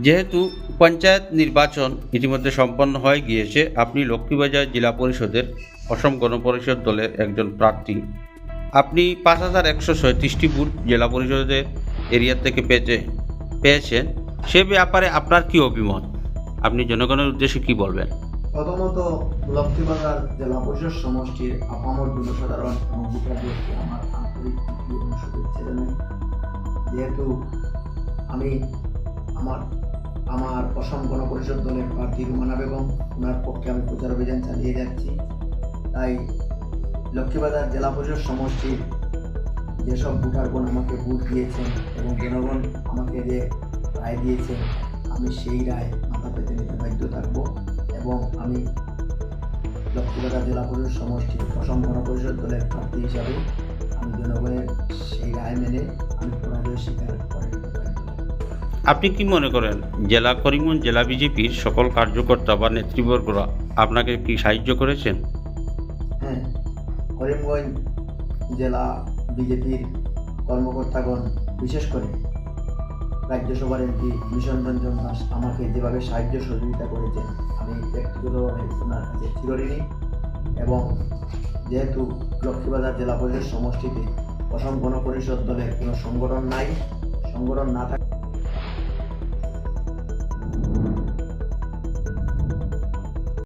যেহেতু পঞ্চায়েত নির্বাচন ইতিমধ্যে সম্পন্ন হয়ে গিয়েছে, আপনি লক্ষ্মীবাজার জেলা পরিষদের অসম গণপরিষদ দলের একজন প্রার্থী। আপনি 5137টি ভোট জেলা পরিষদের এরিয়া থেকে পেয়েছেন। সে ব্যাপারে আপনার কি অভিমত? আপনি জনগণের উদ্দেশ্যে কি বলবেন? প্রথমত লক্ষ্মীবাজার জেলা পরিষদ সমষ্টির আপামর জনসাধারণ এবং ভোটারদেরকে আমার আন্তরিক প্রীতি এবং শুভেচ্ছা জানাই। যেহেতু আমি আমার আমার অসম গণপরিষদ দলের প্রার্থী রুমানা বেগম, ওনার পক্ষে আমি প্রচার অভিযান চালিয়ে যাচ্ছি। তাই লক্ষ্মীবাজার জেলা পরিষদ সমষ্টির যেসব ভোটারগণ আমাকে ভোট দিয়েছেন এবং জনগণ আমাকে যে রায় দিয়েছেন, আমি সেই রায় মাথা পেতে নিতে বাধ্য থাকবো এবং আমি লক্ষ্মীবাজার জেলা পরিষদ সমষ্টির অসম গণপরিষদ দলের প্রার্থী হিসাবে আমি জনগণের সেই রায় মেনে আমি পরাজয় স্বীকার করে নিতে বাধ্য হব। আপনি কি মনে করেন করিমগঞ্জ জেলা বিজেপির সকল কার্যকর্তা বা নেতৃবর্গরা আপনাকে কি সাহায্য করেছেন? হ্যাঁ, করিমগঞ্জ জেলা বিজেপির কর্মকর্তাগণ, বিশেষ করে রাজ্যসভার এমপি মিশন রঞ্জন দাস আমাকে যেভাবে সাহায্য সহযোগিতা করেছেন, আমি ব্যক্তিগতভাবে ওনার কাছে চিরঋণী। এবং যেহেতু লক্ষ্মীবাজার জেলা পরিষদ সমষ্টিতে অসম গণপরিষদ দলের কোনো সংগঠন নাই, সংগঠন না থাকে